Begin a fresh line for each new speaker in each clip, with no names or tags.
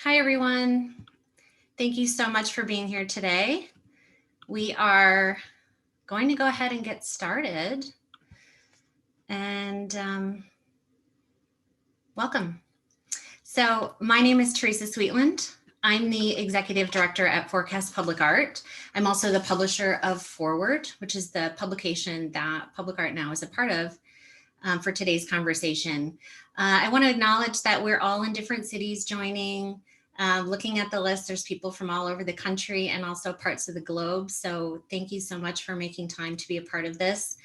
Hi, everyone. Thank you so much for being here today. We are going to go ahead and get started. And welcome. So my name is Tricia Sweetland. I'm the Executive Director at Forecast Public Art. I'm also the publisher of Forward, which is the publication that Public Art Now is a part of for today's conversation. I want to acknowledge that we're all in different cities joining. Looking at the list, there's people from all over the country and also parts of the globe. So thank you so much for making time to be a part of this.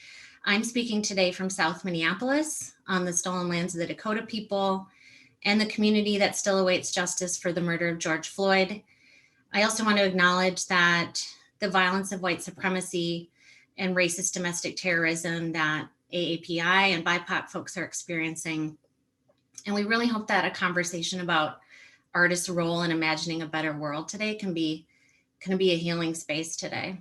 I'm speaking today from South Minneapolis on the stolen lands of the Dakota people and the community that still awaits justice for the murder of George Floyd. I also want to acknowledge that the violence of white supremacy and racist domestic terrorism that AAPI and BIPOC folks are experiencing. And we really hope that a conversation about artists' role in imagining a better world today can be a healing space today.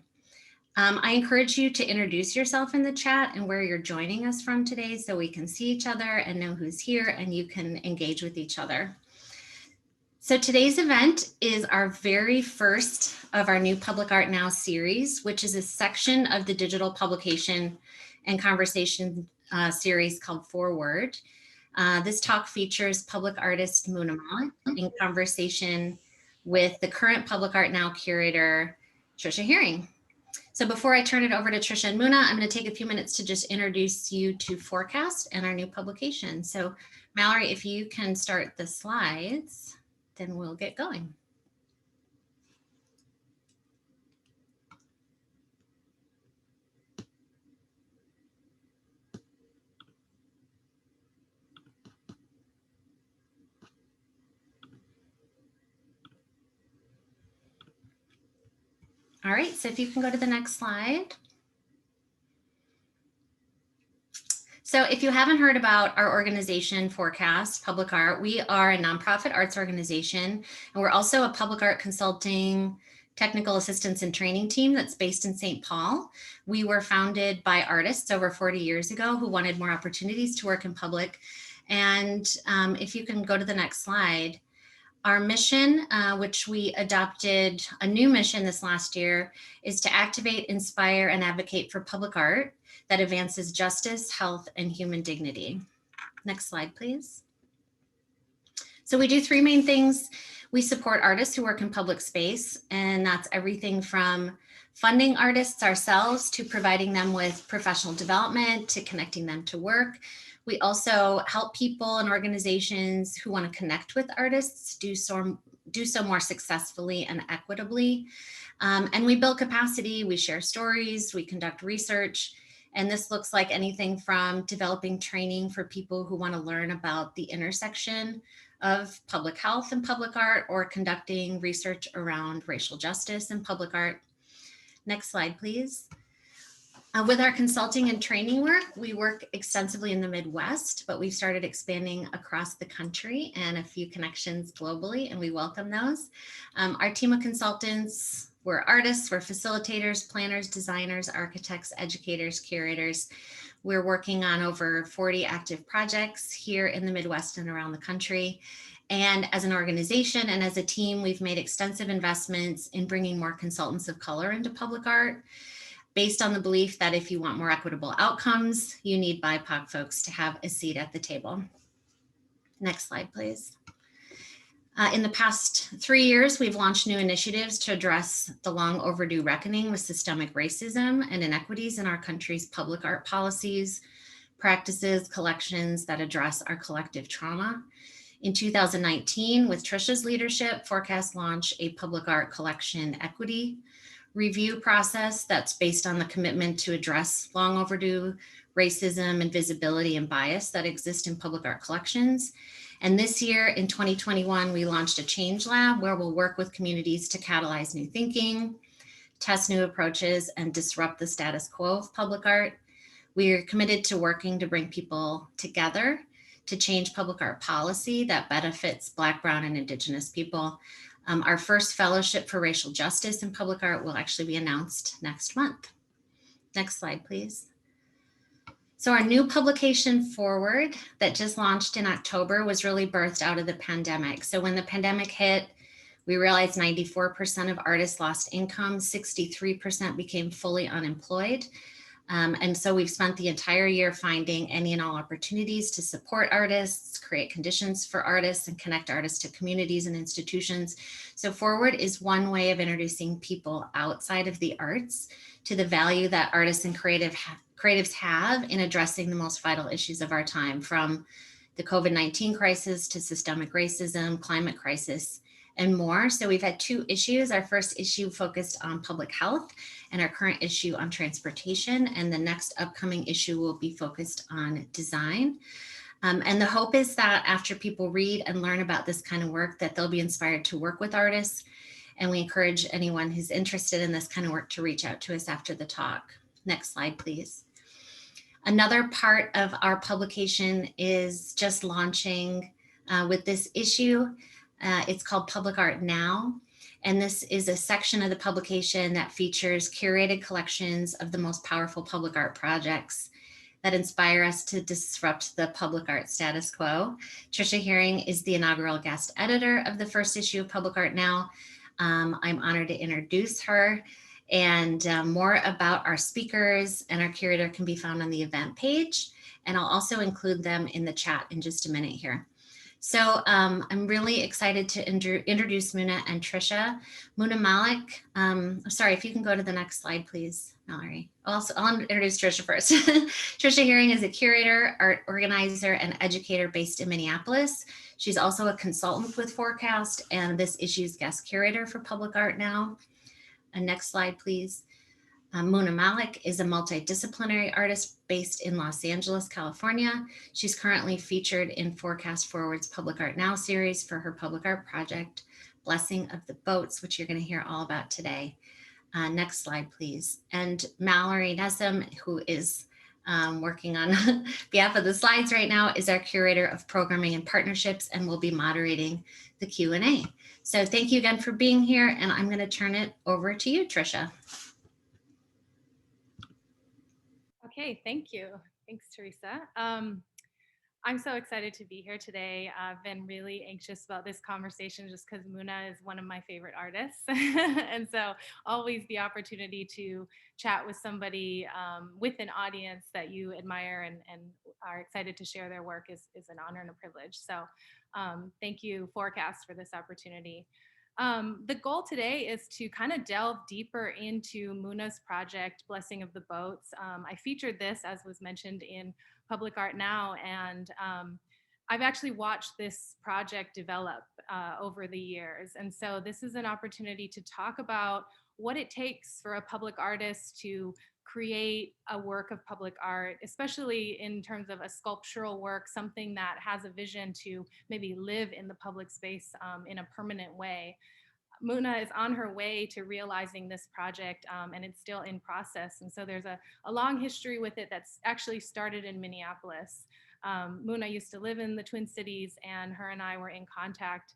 I encourage you to introduce yourself in the chat and where you're joining us from today so we can see each other and know who's here and you can engage with each other. So today's event is our very first of our new Public Art Now series, which is a section of the digital publication and conversation series called Forward. This talk features public artist Muna Malik in conversation with the current Public Art Now curator, Tricia Heuring. So before I turn it over to Tricia and Muna, I'm going to take a few minutes to just introduce you to Forecast and our new publication. So Mallory, if you can start the slides, then we'll get going. All right, so if you can go to the next slide. So if you haven't heard about our organization, Forecast Public Art, we are a nonprofit arts organization, and we're also a public art consulting, technical assistance and training team that's based in St. Paul. We were founded by artists over 40 years ago who wanted more opportunities to work in public. And if you can go to the next slide, our mission, which we adopted a new mission this last year, is to activate, inspire, and advocate for public art that advances justice, health, and human dignity. Next slide, please. So we do three main things. We support artists who work in public space, and that's everything from funding artists ourselves to providing them with professional development to connecting them to work. We also help people and organizations who want to connect with artists do so more successfully and equitably. And we build capacity, we share stories, we conduct research. And this looks like anything from developing training for people who want to learn about the intersection of public health and public art, or conducting research around racial justice and public art. Next slide, please. With our consulting and training work, we work extensively in the Midwest, but we've started expanding across the country and a few connections globally, and we welcome those. Our team of consultants, we're artists, we're facilitators, planners, designers, architects, educators, curators. We're working on over 40 active projects here in the Midwest and around the country. And as an organization and as a team, we've made extensive investments in bringing more consultants of color into public art, based on the belief that if you want more equitable outcomes, you need BIPOC folks to have a seat at the table. Next slide, please. In the past 3 years, we've launched new initiatives to address the long overdue reckoning with systemic racism and inequities in our country's public art policies, practices, collections that address our collective trauma. In 2019, with Tricia's leadership, Forecast launched a public art collection equity review process that's based on the commitment to address long overdue racism, invisibility, and bias that exist in public art collections. And this year in 2021, we launched a Change Lab where we'll work with communities to catalyze new thinking, test new approaches, and disrupt the status quo of public art. We are committed to working to bring people together to change public art policy that benefits Black, Brown, and Indigenous people. Our first fellowship for racial justice in public art will actually be announced next month. Next slide, please. So our new publication, Forward, that just launched in October, was really birthed out of the pandemic. So when the pandemic hit, we realized 94% of artists lost income, 63% became fully unemployed. And so we've spent the entire year finding any and all opportunities to support artists, create conditions for artists, and connect artists to communities and institutions. So Forward is one way of introducing people outside of the arts to the value that artists and creatives have in addressing the most vital issues of our time, from the COVID-19 crisis to systemic racism, climate crisis, and more. So we've had 2 issues. Our first issue focused on public health, and our current issue on transportation. And the next upcoming issue will be focused on design. And the hope is that after people read and learn about this kind of work, that they'll be inspired to work with artists. And we encourage anyone who's interested in this kind of work to reach out to us after the talk. Next slide, please. Another part of our publication is just launching with this issue. It's called Public Art Now. And this is a section of the publication that features curated collections of the most powerful public art projects that inspire us to disrupt the public art status quo. Tricia Heuring is the inaugural guest editor of the first issue of Public Art Now. I'm honored to introduce her, and more about our speakers and our curator can be found on the event page. And I'll also include them in the chat in just a minute here. So I'm really excited to introduce Muna and Tricia. Muna Malik, sorry, if you can go to the next slide, please, Mallory. I'll introduce Tricia first. Tricia Heuring is a curator, art organizer, and educator based in Minneapolis. She's also a consultant with Forecast and this issue's guest curator for Public Art Now. And next slide, please. Muna Malik is a multidisciplinary artist based in Los Angeles, California. She's currently featured in Forecast Forward's Public Art Now series for her public art project, Blessing of the Boats, which you're going to hear all about today. Next slide, please. And Mallory Nessum, who is working on behalf of the slides right now, is our curator of programming and partnerships and will be moderating the Q&A. So thank you again for being here, and I'm going to turn it over to you, Tricia.
Okay, thank you. Thanks, Teresa. I'm so excited to be here today. I've been really anxious about this conversation just because Muna is one of my favorite artists. And so always the opportunity to chat with somebody with an audience that you admire and are excited to share their work is an honor and a privilege. So thank you, Forecast, for this opportunity. The goal today is to kind of delve deeper into Muna's project, Blessing of the Boats. I featured this, as was mentioned, in Public Art Now, and I've actually watched this project develop over the years. And so this is an opportunity to talk about what it takes for a public artist to create a work of public art, especially in terms of a sculptural work, something that has a vision to maybe live in the public space in a permanent way. Muna is on her way to realizing this project, and it's still in process. And so there's a long history with it that's actually started in Minneapolis. Muna used to live in the Twin Cities, and her and I were in contact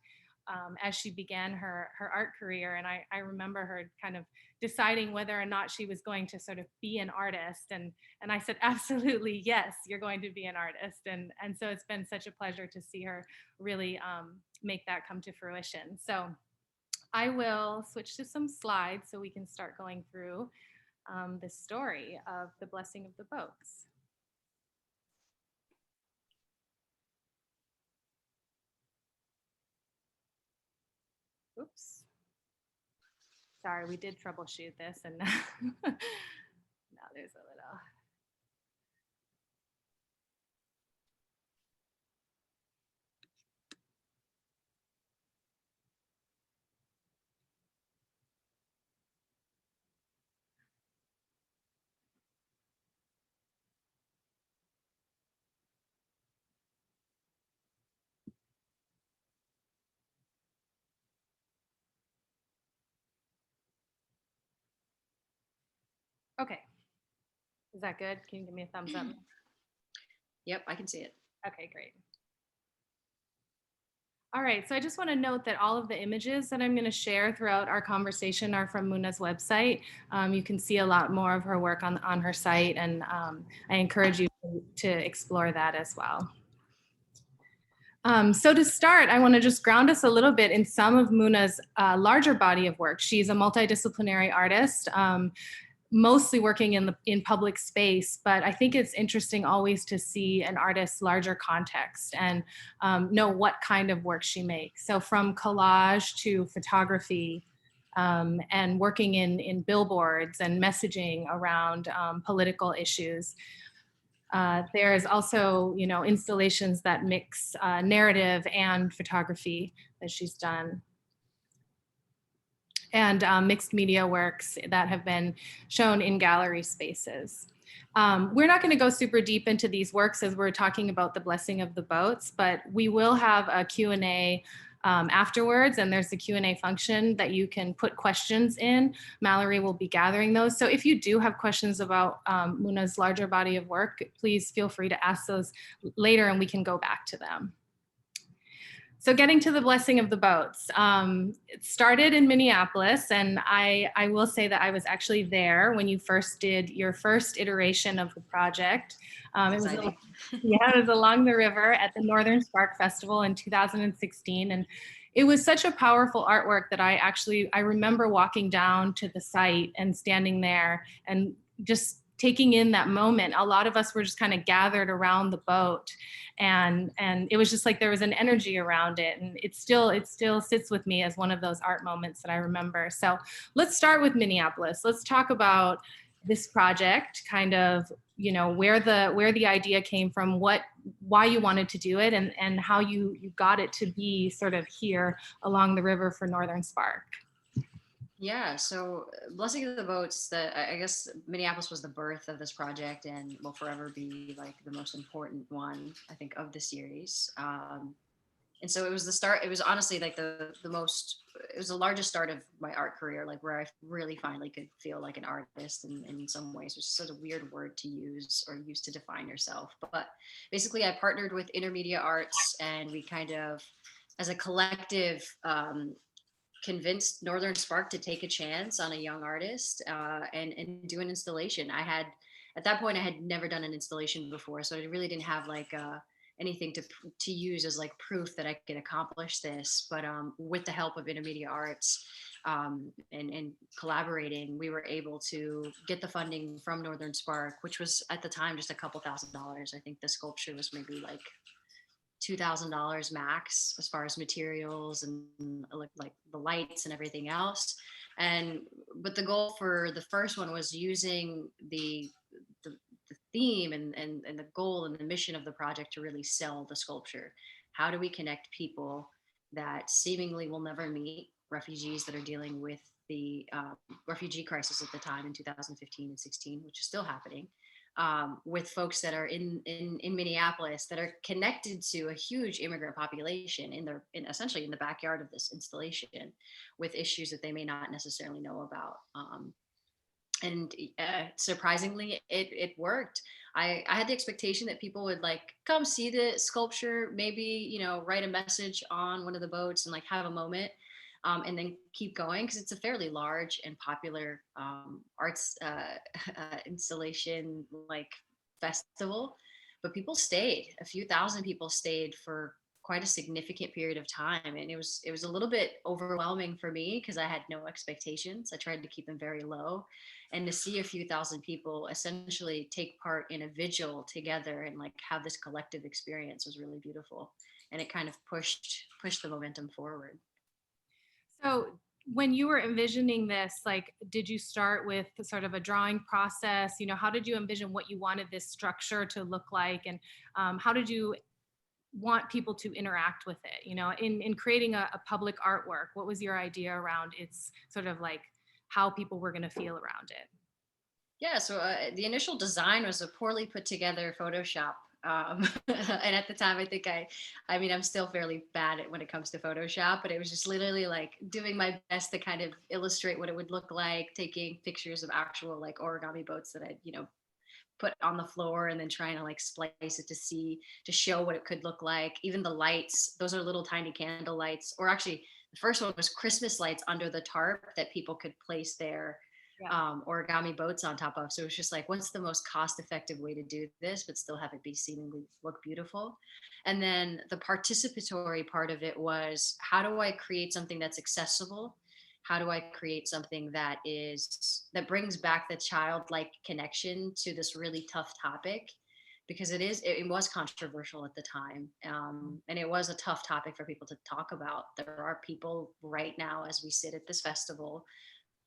as she began her art career. And I remember her kind of deciding whether or not she was going to sort of be an artist. And I said, absolutely, yes, you're going to be an artist. And so it's been such a pleasure to see her really make that come to fruition. So I will switch to some slides so we can start going through the story of the Blessing of the Boats. Oops. Sorry, we did troubleshoot this, and now there's a little. Okay. Is that good? Can you give me a thumbs up?
Yep, I can see it.
Okay, great. All right, so I just want to note that all of the images that I'm going to share throughout our conversation are from Muna's website. You can see a lot more of her work on her site, and I encourage you to explore that as well. So to start, I want to just ground us a little bit in some of Muna's larger body of work. She's a multidisciplinary artist, mostly working in public space, but I think it's interesting always to see an artist's larger context and know what kind of work she makes. So from collage to photography, and working in billboards and messaging around political issues. There's also, installations that mix narrative and photography that she's done, and mixed media works that have been shown in gallery spaces. We're not going to go super deep into these works as we're talking about the blessing of the boats, but we will have a Q&A afterwards, and there's the Q&A function that you can put questions in. Mallory will be gathering those. So if you do have questions about Muna's larger body of work, please feel free to ask those later and we can go back to them. So getting to the blessing of the boats, it started in Minneapolis, and I will say that I was actually there when you first did your first iteration of the project. It was along the river at the Northern Spark Festival in 2016, and it was such a powerful artwork that I remember walking down to the site and standing there and just taking in that moment. A lot of us were just kind of gathered around the boat, and it was just like there was an energy around it, and it still sits with me as one of those art moments that I remember. So let's start with Minneapolis. Let's talk about this project, kind of, where the idea came from, why you wanted to do it, and how you got it to be sort of here along the river for Northern Spark.
Yeah, so Blessing of the Boats, I guess Minneapolis was the birth of this project and will forever be like the most important one, I think, of the series. And so it was the start. It was honestly like it was the largest start of my art career, like where I really finally could feel like an artist in some ways, which is such a weird word to use or use to define yourself. But basically I partnered with Intermedia Arts, and we kind of, as a collective, convinced Northern Spark to take a chance on a young artist and do an installation. At that point I had never done an installation before, so I really didn't have like anything to use as like proof that I could accomplish this. But with the help of Intermedia Arts and collaborating, we were able to get the funding from Northern Spark, which was at the time just a couple $1,000s. I think the sculpture was maybe like $2,000 max as far as materials and like the lights and everything else. But the goal for the first one was using the theme and the goal and the mission of the project to really sell the sculpture. How do we connect people that seemingly will never meet, refugees that are dealing with the refugee crisis at the time in 2015 and 16, which is still happening, with folks that are in Minneapolis that are connected to a huge immigrant population essentially in the backyard of this installation, with issues that they may not necessarily know about. And surprisingly, it worked. I had the expectation that people would like come see the sculpture, maybe, write a message on one of the boats and like have a moment, and then keep going, because it's a fairly large and popular arts installation like festival. But people stayed. A few thousand people stayed for quite a significant period of time, and it was a little bit overwhelming for me because I had no expectations. I tried to keep them very low, and to see a few thousand people essentially take part in a vigil together and like have this collective experience was really beautiful, and it kind of pushed the momentum forward.
So when you were envisioning this, like, did you start with sort of a drawing process? How did you envision what you wanted this structure to look like? And how did you want people to interact with it? In creating a public artwork, what was your idea around its sort of like how people were going to feel around it?
Yeah, so the initial design was a poorly put together Photoshop. And at the time, I think I'm still fairly bad at when it comes to Photoshop, but it was just literally like doing my best to kind of illustrate what it would look like, taking pictures of actual like origami boats that I'd, put on the floor, and then trying to like splice it to show what it could look like. Even the lights, those are little tiny candle lights, or actually the first one was Christmas lights under the tarp that people could place there origami boats on top of. So it was just like, what's the most cost effective way to do this, but still have it be seemingly look beautiful? And then the participatory part of it was, how do I create something that's accessible? How do I create something that brings back the childlike connection to this really tough topic? Because it was controversial at the time, and it was a tough topic for people to talk about. There are people right now, as we sit at this festival,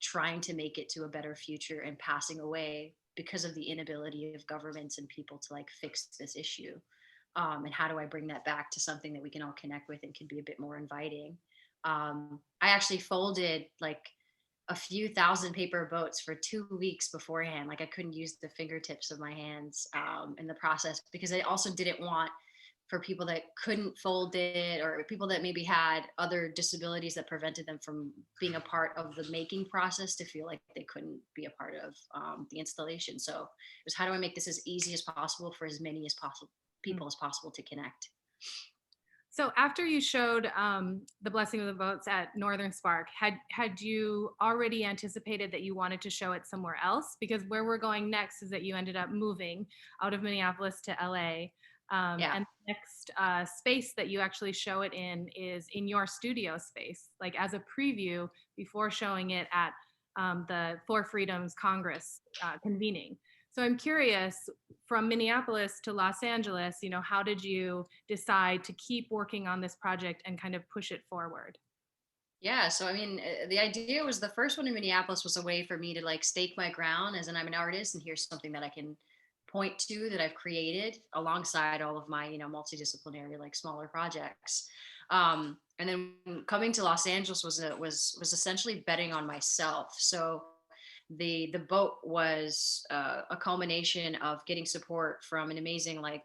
trying to make it to a better future and passing away because of the inability of governments and people to like fix this issue. And how do I bring that back to something that we can all connect with and can be a bit more inviting? I actually folded like a few thousand paper boats for 2 weeks beforehand. Like I couldn't use the fingertips of my hands in the process, because I also didn't want for people that couldn't fold it, or people that maybe had other disabilities that prevented them from being a part of the making process, to feel like they couldn't be a part of the installation. So it was, how do I make this as easy as possible for as many as possible people as possible to connect?
So after you showed the Blessing of the Boats at Northern Spark, had you already anticipated that you wanted to show it somewhere else? Because where we're going next is that you ended up moving out of Minneapolis to LA.
Yeah.
And the next space that you actually show it in is in your studio space, like as a preview before showing it at the Four Freedoms Congress convening. So I'm curious, from Minneapolis to Los Angeles, how did you decide to keep working on this project and kind of push it forward?
Yeah, so I mean, the idea was, the first one in Minneapolis was a way for me to like stake my ground as I'm an artist, and here's something that I can point to that I've created alongside all of my, multidisciplinary like smaller projects. And then coming to Los Angeles was essentially betting on myself. So the boat was a culmination of getting support from an amazing like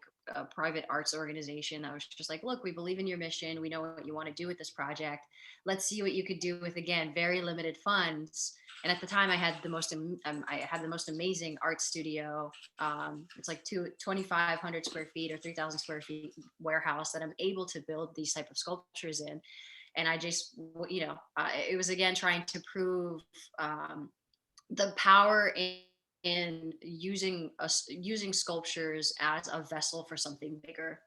private arts organization that was just like, look, we believe in your mission, we know what you want to do with this project, let's see what you could do with, again, very limited funds. And at the time I had the most amazing art studio. It's like 2,500 square feet or 3,000 square feet warehouse that I'm able to build these type of sculptures in. And I just, it was again trying to prove the power in using sculptures as a vessel for something bigger,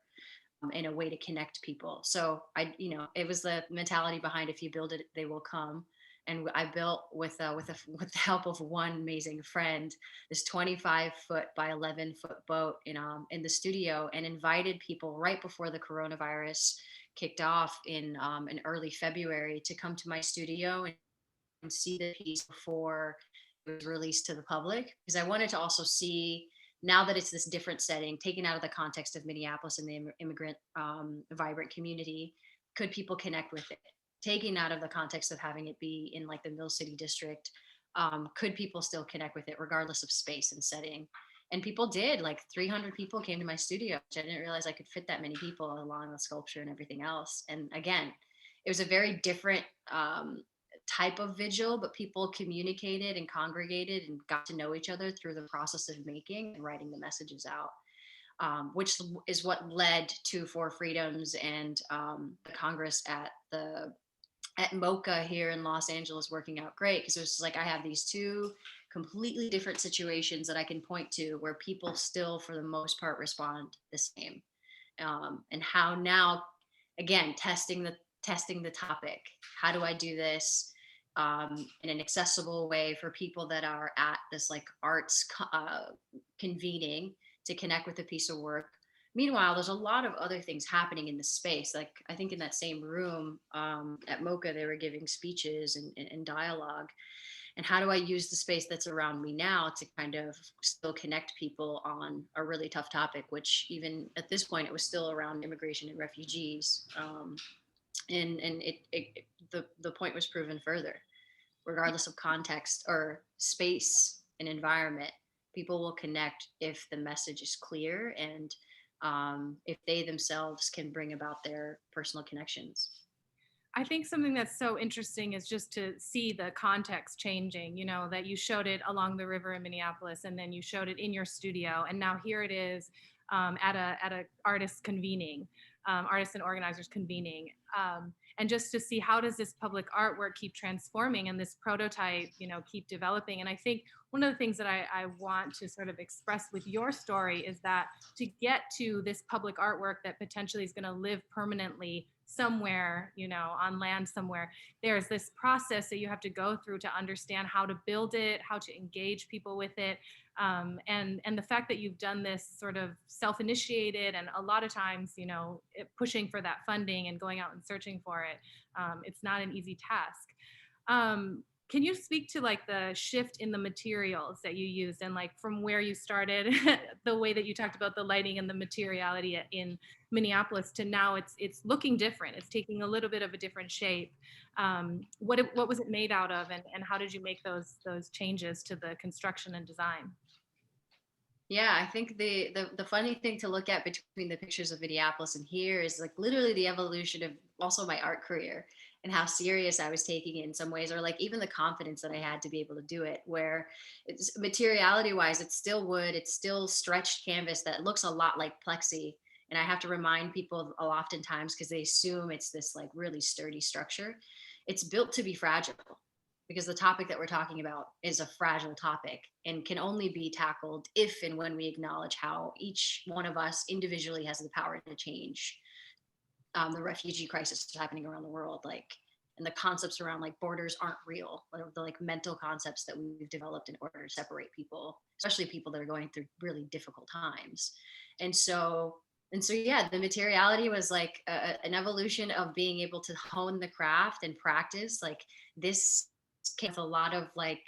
in a way to connect people. So it was the mentality behind, if you build it, they will come. And I built with the help of one amazing friend, this 25-foot by 11-foot boat in the studio, and invited people right before the coronavirus kicked off in early February to come to my studio and see the piece before it was released to the public, because I wanted to also see, now that it's this different setting, taken out of the context of Minneapolis and the immigrant vibrant community, could people connect with it? Taking out of the context of having it be in like the Mill City district, could people still connect with it regardless of space and setting? And people did. Like 300 people came to my studio, which I didn't realize I could fit that many people along the sculpture and everything else. And again, it was a very different type of vigil, but people communicated and congregated and got to know each other through the process of making and writing the messages out, which is what led to Four Freedoms and the Congress at MoCA here in Los Angeles working out great, because it was just like, I have these two completely different situations that I can point to where people still, for the most part, respond the same. And how now, again, testing the topic. How do I do this in an accessible way for people that are at this like arts convening to connect with a piece of work? Meanwhile, there's a lot of other things happening in the space. Like I think in that same room at MoCA, they were giving speeches and dialogue. And how do I use the space that's around me now to kind of still connect people on a really tough topic, which even at this point, it was still around immigration and refugees. And the point was proven further, regardless of context or space and environment, people will connect if the message is clear, and if they themselves can bring about their personal connections.
I think something that's so interesting is just to see the context changing, that you showed it along the river in Minneapolis, and then you showed it in your studio, and now here it is at a artist convening. artists and organizers convening, and just to see how does this public artwork keep transforming and this prototype, keep developing. And I think one of the things that I want to sort of express with your story is that to get to this public artwork that potentially is going to live permanently somewhere, on land somewhere, there's this process that you have to go through to understand how to build it, how to engage people with it. And the fact that you've done this sort of self-initiated, and a lot of times, pushing for that funding and going out and searching for it, it's not an easy task. Can you speak to like the shift in the materials that you used, and like from where you started, the way that you talked about the lighting and the materiality in Minneapolis to now it's looking different. It's taking a little bit of a different shape. What was it made out of, and how did you make those changes to the construction and design?
Yeah, I think the funny thing to look at between the pictures of Minneapolis and here is like literally the evolution of also my art career and how serious I was taking it in some ways, or like even the confidence that I had to be able to do it. Where it's materiality wise, it's still wood, it's still stretched canvas that looks a lot like plexi. And I have to remind people oftentimes because they assume it's this like really sturdy structure. It's built to be fragile because the topic that we're talking about is a fragile topic and can only be tackled if and when we acknowledge how each one of us individually has the power to change the refugee crisis that's happening around the world. Like, and the concepts around like borders aren't real, the like mental concepts that we've developed in order to separate people, especially people that are going through really difficult times. And so yeah, the materiality was like an evolution of being able to hone the craft and practice. Like this came with a lot of like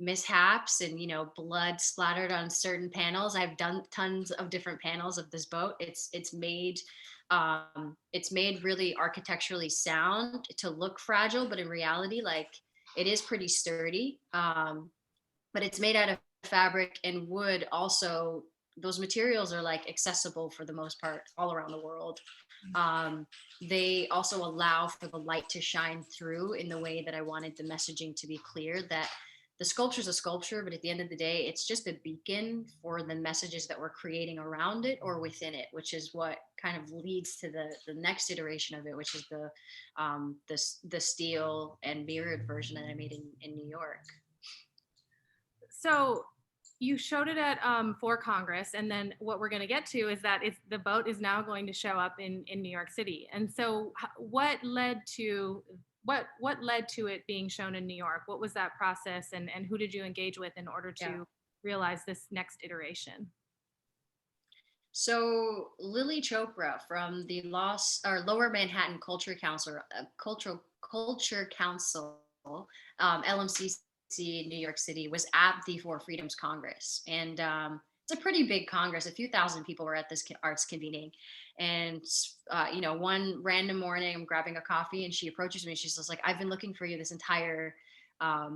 mishaps and blood splattered on certain panels. I've done tons of different panels of this boat. It's made really architecturally sound to look fragile, but in reality, like it is pretty sturdy. But it's made out of fabric and wood. Also, those materials are like accessible for the most part all around the world. They also allow for the light to shine through in the way that I wanted the messaging to be clear, that the sculpture is a sculpture, but at the end of the day, it's just a beacon for the messages that we're creating around it or within it, which is what kind of leads to the next iteration of it, which is the steel and mirrored version that I made in New York.
So you showed it at for Congress, and then what we're going to get to is that the boat is now going to show up in New York City. And so what led to it being shown in New York? What was that process, and who did you engage with in order to realize this next iteration?
So Lily Chopra from the Lower Manhattan Culture Council, LMCC in New York City, was at the For Freedoms Congress. And it's a pretty big Congress. A few thousand people were at this arts convening. And, one random morning, I'm grabbing a coffee and she approaches me. She's just like, I've been looking for you this entire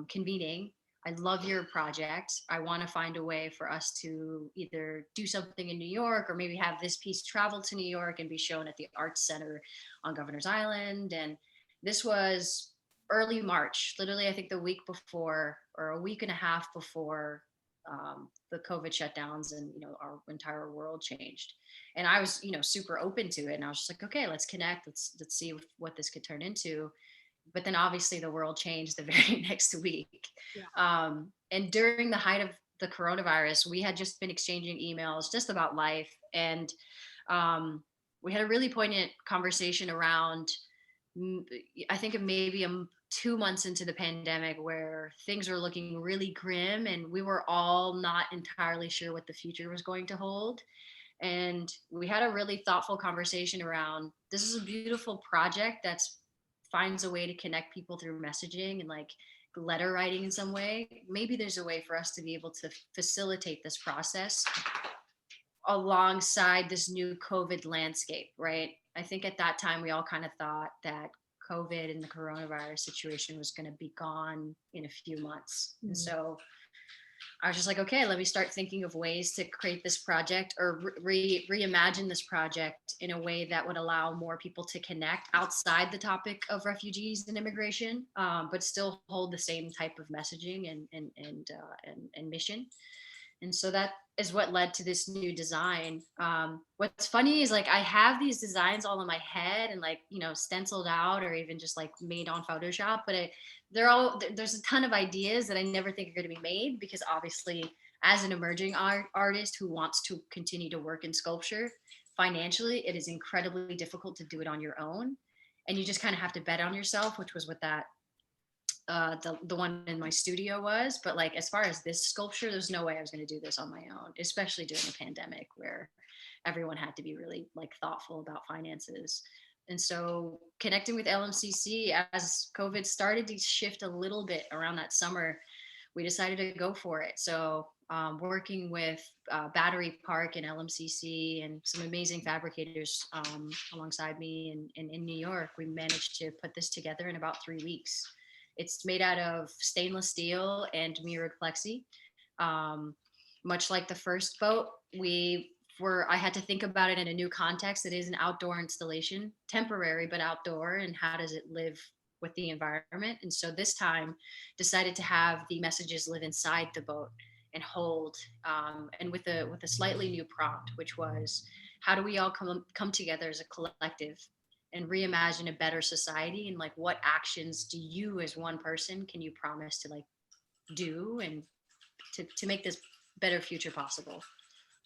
convening. I love your project. I want to find a way for us to either do something in New York or maybe have this piece travel to New York and be shown at the Arts Center on Governor's Island. And this was early March, literally, I think the week before or a week and a half before the COVID shutdowns and, our entire world changed. And I was, super open to it. And I was just like, okay, let's connect. Let's see what this could turn into. But then obviously the world changed the very next week. Yeah. And during the height of the coronavirus, we had just been exchanging emails just about life. And we had a really poignant conversation around, I think of maybe 2 months into the pandemic where things were looking really grim and we were all not entirely sure what the future was going to hold. And we had a really thoughtful conversation around, this is a beautiful project that's finds a way to connect people through messaging and like letter writing in some way. Maybe there's a way for us to be able to facilitate this process alongside this new COVID landscape, right? I think at that time we all kind of thought that COVID and the coronavirus situation was going to be gone in a few months. Mm-hmm. And so I was just like, okay, let me start thinking of ways to create this project or reimagine this project in a way that would allow more people to connect outside the topic of refugees and immigration, but still hold the same type of messaging and mission. And so that is what led to this new design. What's funny is like I have these designs all in my head and like, stenciled out or even just like made on Photoshop, but there's a ton of ideas that I never think are going to be made because obviously as an emerging artist who wants to continue to work in sculpture, financially, it is incredibly difficult to do it on your own. And you just kind of have to bet on yourself, which was what that the one in my studio was. But like as far as this sculpture, there's no way I was going to do this on my own, especially during a pandemic where everyone had to be really like thoughtful about finances. And so connecting with LMCC as COVID started to shift a little bit around that summer, we decided to go for it. So working with Battery Park and LMCC and some amazing fabricators alongside me in New York, we managed to put this together in about 3 weeks. It's made out of stainless steel and mirrored plexi. Um, Much like the first boat, I had to think about it in a new context. It is an outdoor installation, temporary but outdoor, and how does it live with the environment? And so this time, decided to have the messages live inside the boat and hold, and with a slightly new prompt, which was, how do we all come together as a collective and reimagine a better society, and like what actions do you as one person can you promise to like do and to make this better future possible.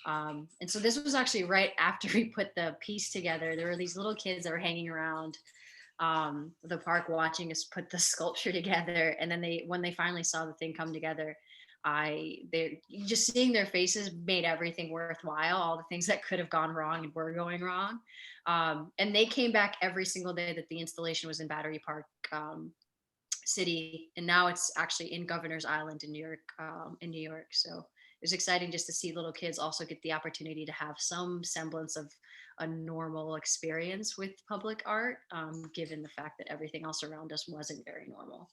And so this was actually right after we put the piece together. There were these little kids that were hanging around the park watching us put the sculpture together. And then when they finally saw the thing come together, they just seeing their faces made everything worthwhile. All the things that could have gone wrong and were going wrong. And they came back every single day that the installation was in Battery Park City. And now it's actually in Governor's Island in New York. So it was exciting just to see little kids also get the opportunity to have some semblance of a normal experience with public art, given the fact that everything else around us wasn't very normal.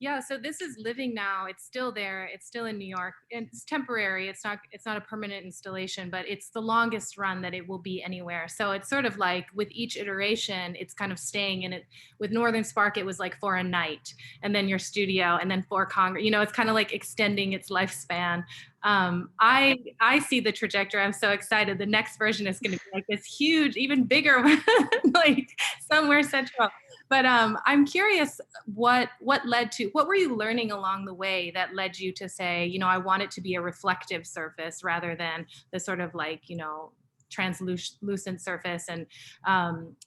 Yeah, so this is living now. It's still there. It's still in New York. And it's temporary. It's not a permanent installation, but it's the longest run that it will be anywhere. So it's sort of like with each iteration, it's kind of staying in it. With Northern Spark, it was like for a night, and then your studio, and then for Congress. It's kind of like extending its lifespan. I see the trajectory. I'm so excited. The next version is going to be like this huge, even bigger, like somewhere central. But I'm curious, what were you learning along the way that led you to say, I want it to be a reflective surface rather than the sort of like, translucent surface, and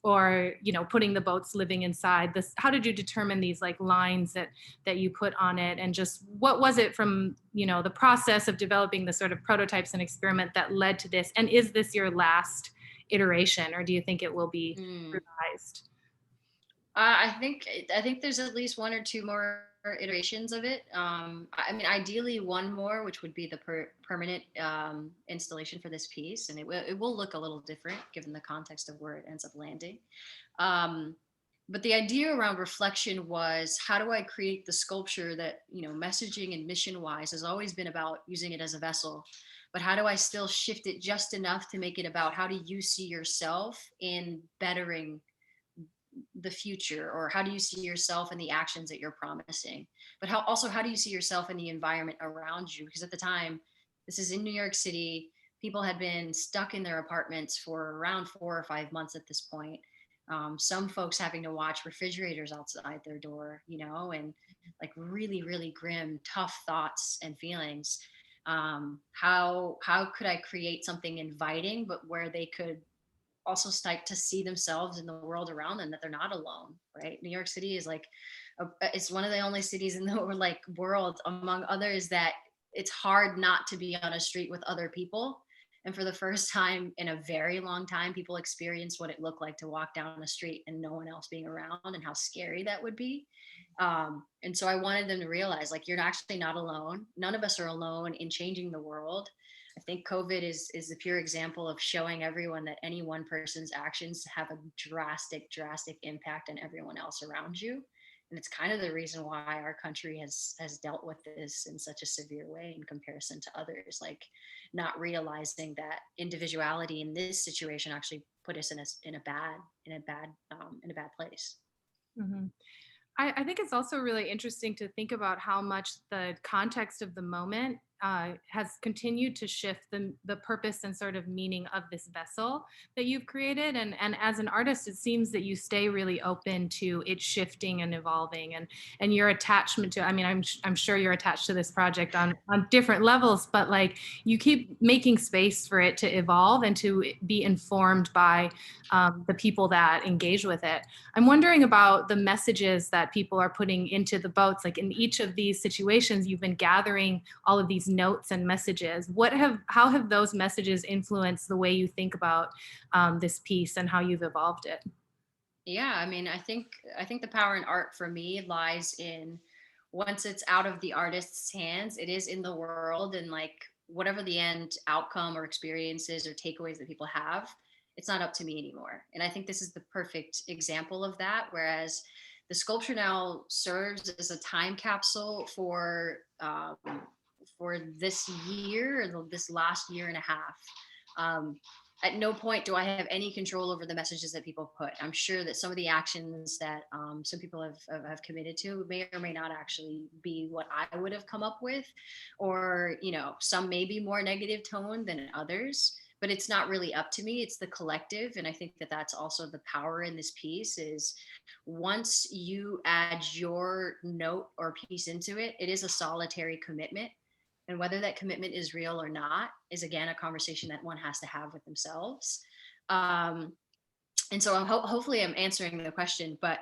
or putting the boats living inside this. How did you determine these like lines that you put on it, and just what was it from the process of developing the sort of prototypes and experiment that led to this? And is this your last iteration, or do you think it will be revised?
I think there's at least one or two more iterations of it. I mean, ideally one more, which would be the permanent installation for this piece, and it will look a little different given the context of where it ends up landing. But the idea around reflection was, how do I create the sculpture that, messaging and mission wise has always been about using it as a vessel, but how do I still shift it just enough to make it about how do you see yourself in bettering the future, or how do you see yourself in the actions that you're promising, but how do you see yourself in the environment around you? Because at the time, this is in New York City, people had been stuck in their apartments for around 4 or 5 months at this point. Some folks having to watch refrigerators outside their door, and like really really grim tough thoughts and feelings. How could I create something inviting, but where they could also start to see themselves in the world around them, that they're not alone, right? New York City is like it's one of the only cities in the world, among others, that it's hard not to be on a street with other people. And for the first time in a very long time, people experience what it looked like to walk down the street and no one else being around, and how scary that would be. And so I wanted them to realize, like, you're actually not alone. None of us are alone in changing the world. I think COVID is a pure example of showing everyone that any one person's actions have a drastic impact on everyone else around you. And it's kind of the reason why our country has dealt with this in such a severe way in comparison to others, like not realizing that individuality in this situation actually put us in a bad place.
Mm-hmm. I think it's also really interesting to think about how much the context of the moment has continued to shift the purpose and sort of meaning of this vessel that you've created. And as an artist, it seems that you stay really open to it shifting and evolving, and your attachment to, I mean, I'm sure you're attached to this project on different levels, but like you keep making space for it to evolve and to be informed by the people that engage with it. I'm wondering about the messages that people are putting into the boats. Like in each of these situations, you've been gathering all of these notes and messages. How have those messages influenced the way you think about this piece and how you've evolved it?
Yeah, I mean, I think the power in art for me lies in, once it's out of the artist's hands, it is in the world, and like whatever the end outcome or experiences or takeaways that people have, it's not up to me anymore. And I think this is the perfect example of that. Whereas the sculpture now serves as a time capsule for this year, or this last year and a half. Um, at no point do I have any control over the messages that people put. I'm sure that some of the actions that some people have committed to may or may not actually be what I would have come up with, or some may be more negative tone than others. But it's not really up to me. It's the collective, and I think that that's also the power in this piece. Is once you add your note or piece into it, it is a solitary commitment, and whether that commitment is real or not is, again, a conversation that one has to have with themselves. Um, and so hopefully I'm answering the question, but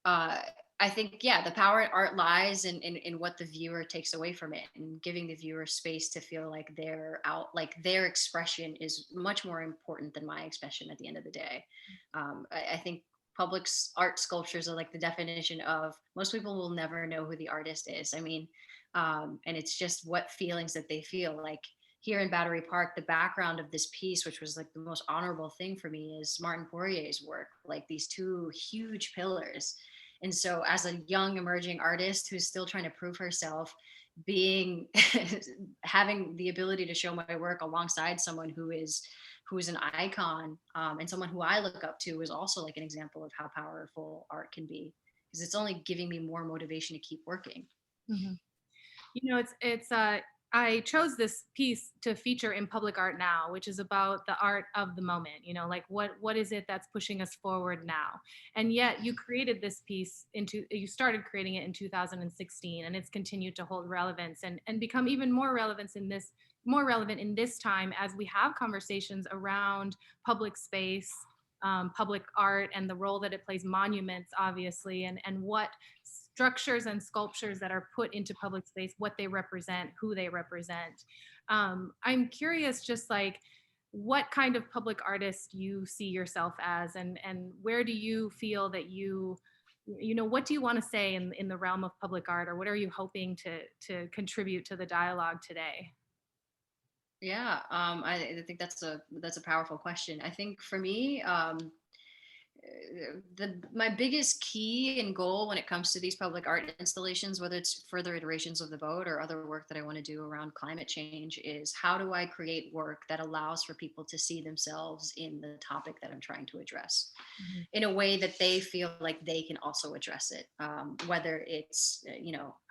uh, I think, yeah, the power in art lies in what the viewer takes away from it, and giving the viewer space to feel like they're out, like their expression is much more important than my expression at the end of the day. I think public art sculptures are like the definition of, most people will never know who the artist is. I mean, and it's just what feelings that they feel. Like here in Battery Park, the background of this piece, which was like the most honorable thing for me, is Martin Poirier's work, like these two huge pillars. And so as a young emerging artist who's still trying to prove herself, being having the ability to show my work alongside someone who's an icon, and someone who I look up to, is also like an example of how powerful art can be, because it's only giving me more motivation to keep working.
Mm-hmm. I chose this piece to feature in Public Art Now, which is about the art of the moment, like what is it that's pushing us forward now? And yet you created this piece you started creating it in 2016, and it's continued to hold relevance and become even more relevant in this time, as we have conversations around public space, public art, and the role that it plays, monuments, obviously, and what structures and sculptures that are put into public space, what they represent, who they represent. I'm curious, just like, what kind of public artist you see yourself as, and where do you feel that what do you want to say in the realm of public art, or what are you hoping to contribute to the dialogue today?
Yeah, I think that's a powerful question. I think for me, my biggest key and goal when it comes to these public art installations, whether it's further iterations of the boat or other work that I want to do around climate change, is how do I create work that allows for people to see themselves in the topic that I'm trying to address,
Mm-hmm.
in a way that they feel like they can also address it. Whether it's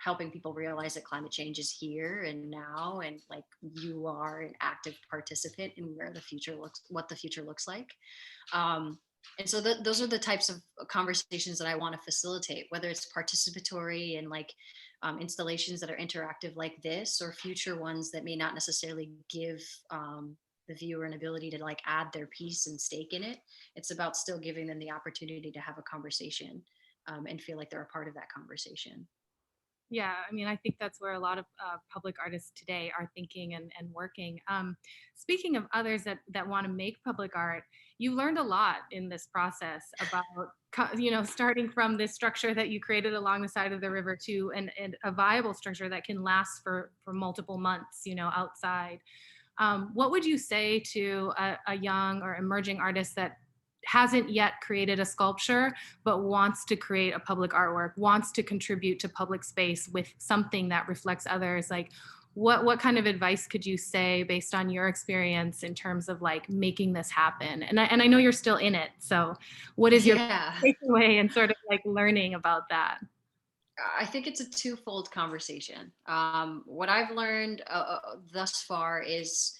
helping people realize that climate change is here and now, and like you are an active participant in what the future looks like. And so those are the types of conversations that I want to facilitate, whether it's participatory and like installations that are interactive like this, or future ones that may not necessarily give the viewer an ability to like add their piece and stake in it. It's about still giving them the opportunity to have a conversation, and feel like they're a part of that conversation.
Yeah, I mean, I think that's where a lot of public artists today are thinking and working. Speaking of others that want to make public art, you learned a lot in this process about, starting from this structure that you created along the side of the river to and a viable structure that can last for multiple months, outside. What would you say to a young or emerging artist that hasn't yet created a sculpture but wants to create a public artwork, wants to contribute to public space with something that reflects others? Like, what kind of advice could you say based on your experience in terms of like making this happen? And I know you're still in it, so what is your
Yeah.
takeaway and sort of like learning about that?
I think it's a twofold conversation. What I've learned thus far is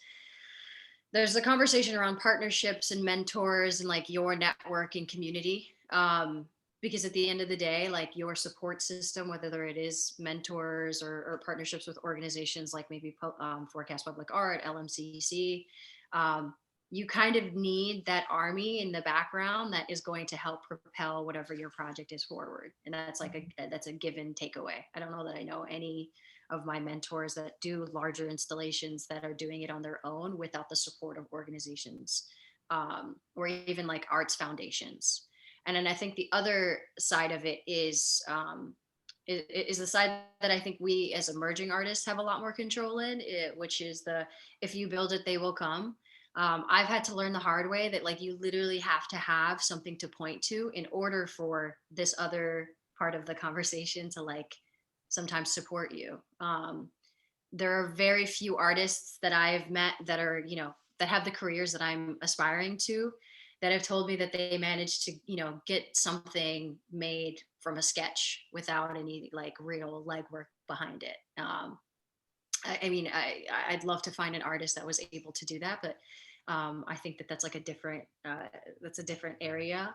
there's a conversation around partnerships and mentors and like your network and community. Because at the end of the day, like your support system, whether it is mentors or partnerships with organizations like maybe Forecast Public Art, LMCC, um, you kind of need that army in the background that is going to help propel whatever your project is forward. And that's like that's a given takeaway. I don't know that I know any of my mentors that do larger installations that are doing it on their own without the support of organizations, or even like arts foundations. And then I think the other side of it is the side that I think we as emerging artists have a lot more control in, which is the if you build it, they will come. I've had to learn the hard way that like you literally have to have something to point to in order for this other part of the conversation to like sometimes support you. There are very few artists that I've met that are, that have the careers that I'm aspiring to, that have told me that they managed to, get something made from a sketch without any like real legwork behind it. I mean, I'd love to find an artist that was able to do that, but I think that that's like that's a different area.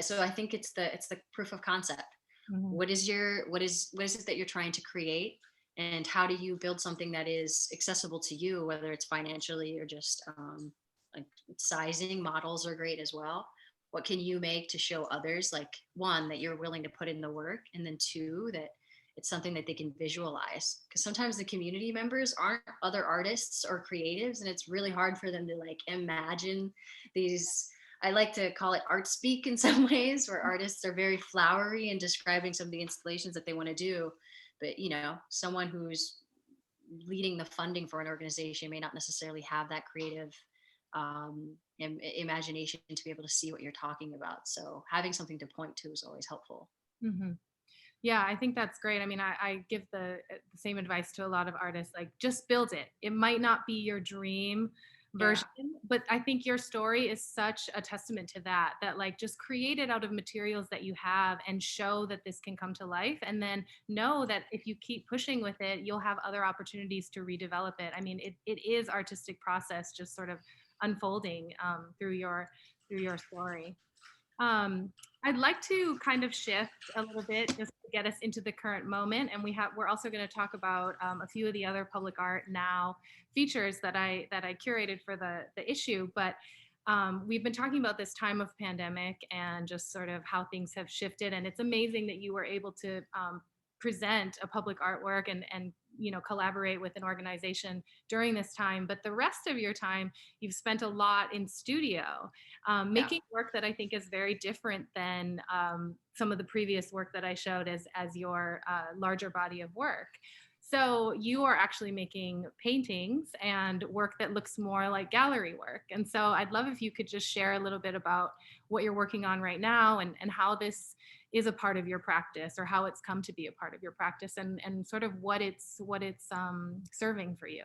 So I think it's the proof of concept.
Mhm.
What is it that you're trying to create, and how do you build something that is accessible to you, whether it's financially or just like sizing. Models are great as well. What can you make to show others, like, one, that you're willing to put in the work, and then two, that it's something that they can visualize, because sometimes the community members aren't other artists or creatives, and it's really hard for them to like imagine these. I like to call it art speak in some ways, where artists are very flowery in describing some of the installations that they want to do. But, someone who's leading the funding for an organization may not necessarily have that creative imagination to be able to see what you're talking about. So having something to point to is always helpful.
Mhm. Yeah, I think that's great. I mean, I give the same advice to a lot of artists, like just build it. It might not be your dream
Yeah.
version, but I think your story is such a testament to that, that like just create it out of materials that you have and show that this can come to life. And then know that if you keep pushing with it, you'll have other opportunities to redevelop it. I mean, it is artistic process just sort of unfolding through your story. Um, I'd like to kind of shift a little bit just to get us into the current moment, and we're also going to talk about a few of the other public art now features that I curated for the issue. But we've been talking about this time of pandemic and just sort of how things have shifted, and it's amazing that you were able to present a public artwork and collaborate with an organization during this time. But the rest of your time you've spent a lot in studio,
Yeah.
making work that I think is very different than some of the previous work that I showed as your larger body of work. So you are actually making paintings and work that looks more like gallery work. And so I'd love if you could just share a little bit about what you're working on right now, and how this is a part of your practice, or how it's come to be a part of your practice, and sort of what it's serving for you.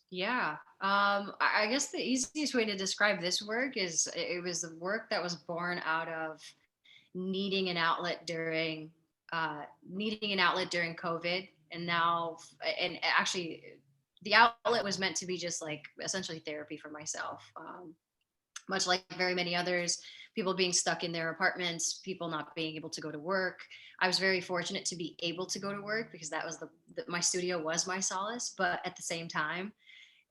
Yeah. I guess the easiest way to describe this work is it was the work that was born out of needing an outlet during COVID. And now, and actually, the outlet was meant to be just like essentially therapy for myself. Much like very many others, people being stuck in their apartments, people not being able to go to work. I was very fortunate to be able to go to work, because that was my studio was my solace. But at the same time,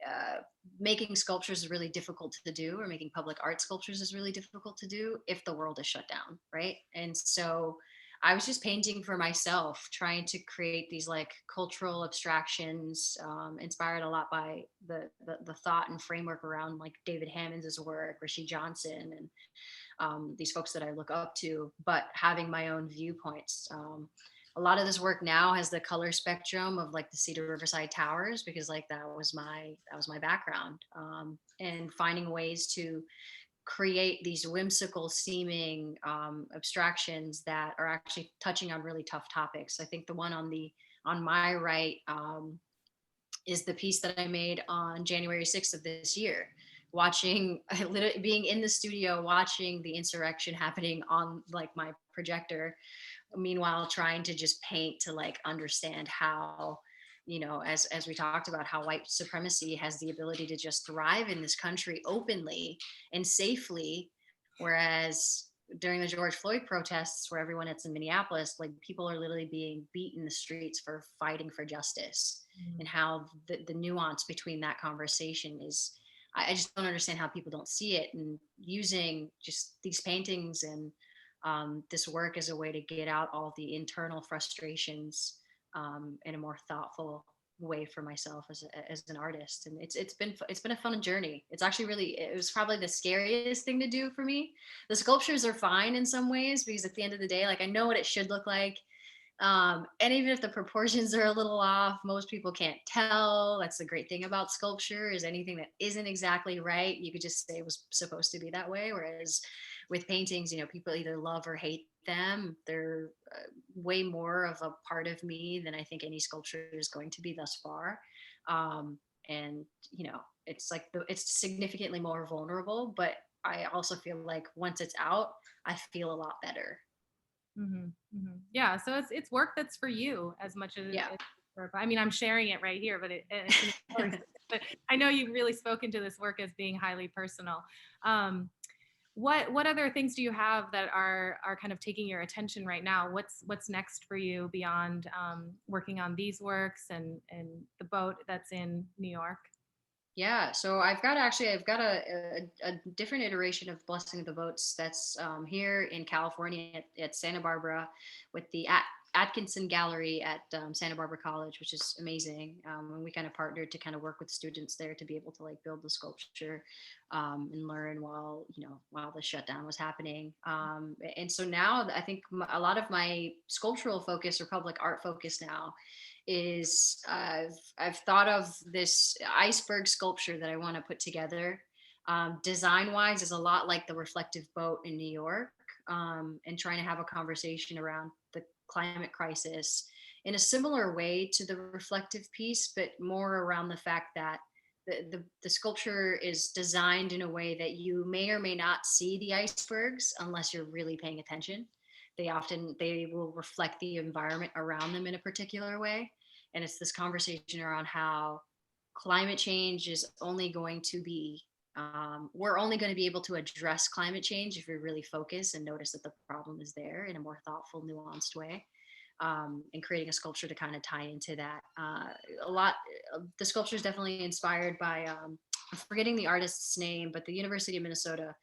uh, making sculptures is really difficult to do, or making public art sculptures is really difficult to do if the world is shut down, right? And so I was just painting for myself, trying to create these like cultural abstractions, inspired a lot by the thought and framework around like David Hammond's work, Rishi Johnson, and these folks that I look up to, but having my own viewpoints. A lot of this work now has the color spectrum of like the Cedar Riverside Towers, because like that was my background, and finding ways to create these whimsical seeming abstractions that are actually touching on really tough topics. I think the one on my right is the piece that I made on January 6th of this year, watching literally being in the studio watching the insurrection happening on like my projector, meanwhile trying to just paint to like understand how, as we talked about, how white supremacy has the ability to just thrive in this country openly and safely, whereas during the George Floyd protests, where everyone that's in Minneapolis, like people are literally being beat in the streets for fighting for justice, and how the nuance between that conversation is, I just don't understand how people don't see it, and using just these paintings and this work as a way to get out all the internal frustrations in a more thoughtful way for myself as an artist. And it's been a fun journey. It's actually really, it was probably the scariest thing to do for me. The sculptures are fine in some ways, because at the end of the day, like I know what it should look like. And even if the proportions are a little off, most people can't tell. That's the great thing about sculpture, is anything that isn't exactly right, you could just say it was supposed to be that way. Whereas with paintings, people either love or hate them. They're way more of a part of me than I think any sculpture is going to be thus far. And it's like it's significantly more vulnerable, but I also feel like once it's out, I feel a lot better.
Yeah, so it's work that's for you as much as
Yeah.
it's I mean, I'm sharing it right here, but it's of course, but I know you've really spoken to this work as being highly personal. What other things do you have that are kind of taking your attention right now? What's next for you beyond working on these works and the boat that's in New York?
Yeah, so I've got a different iteration of Blessing of the Boats that's here in California at Santa Barbara, with the Atkinson Gallery at Santa Barbara College, which is amazing. And we kind of partnered to kind of work with students there to be able to like build the sculpture and learn while the shutdown was happening. And so now I think a lot of my sculptural focus, or public art focus now, is I've thought of this iceberg sculpture that I want to put together. Design wise, is a lot like the reflective boat in New York, and trying to have a conversation around the climate crisis in a similar way to the reflective piece, but more around the fact that the sculpture is designed in a way that you may or may not see the icebergs unless you're really paying attention. They will reflect the environment around them in a particular way. And it's this conversation around how climate change is only going to be we're only going to be able to address climate change if we really focus and notice that the problem is there in a more thoughtful, nuanced way. And creating a sculpture to kind of tie into that. The sculpture is definitely inspired by I'm forgetting the artist's name, but the University of Minnesota,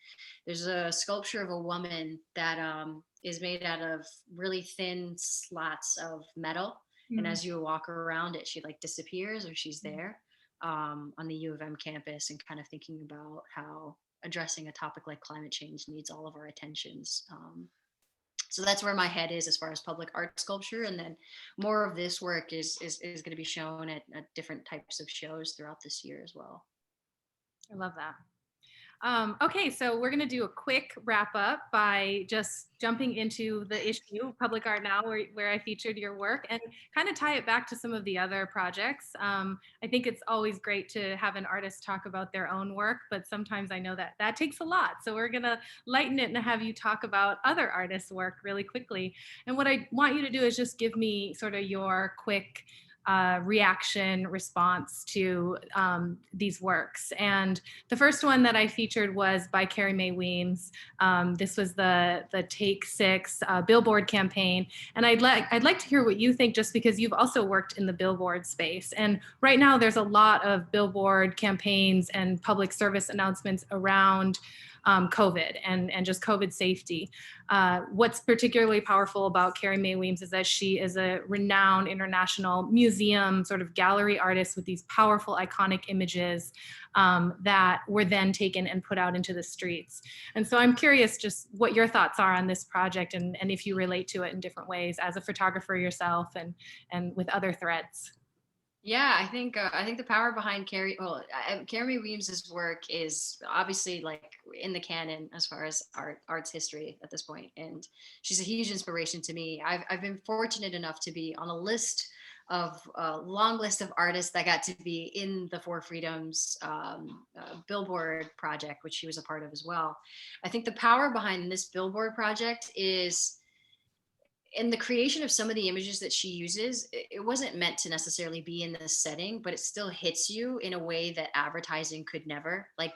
there's a sculpture of a woman that is made out of really thin slats of metal. And as you walk around it, she like disappears, or she's there on the U of M campus, and kind of thinking about how addressing a topic like climate change needs all of our attentions. So that's where my head is as far as public art sculpture. And then more of this work is going to be shown at different types of shows throughout this year as well.
I love that. Okay, so we're going to do a quick wrap up by just jumping into the issue, Public Art Now, where I featured your work, and kind of tie it back to some of the other projects. I think it's always great to have an artist talk about their own work, but sometimes I know that takes a lot. So we're going to lighten it and have you talk about other artists' work really quickly. And what I want you to do is just give me sort of your quick reaction response to these works. And the first one that I featured was by Carrie Mae Weems. This was the Take 6 billboard campaign. And I'd like to hear what you think, just because you've also worked in the billboard space. And right now there's a lot of billboard campaigns and public service announcements around COVID and just COVID safety. What's particularly powerful about Carrie Mae Weems is that she is a renowned international museum sort of gallery artist with these powerful, iconic images that were then taken and put out into the streets. And so I'm curious just what your thoughts are on this project, and if you relate to it in different ways as a photographer yourself and with other threads.
Yeah, I think the power behind Carrie Mae Weems's work is obviously like in the canon as far as art's history at this point, and she's a huge inspiration to me. I've been fortunate enough to be on a long list of artists that got to be in the Four Freedoms billboard project, which she was a part of as well. I think the power behind this billboard project is in the creation of some of the images that she uses, it wasn't meant to necessarily be in this setting, but it still hits you in a way that advertising could never. Like,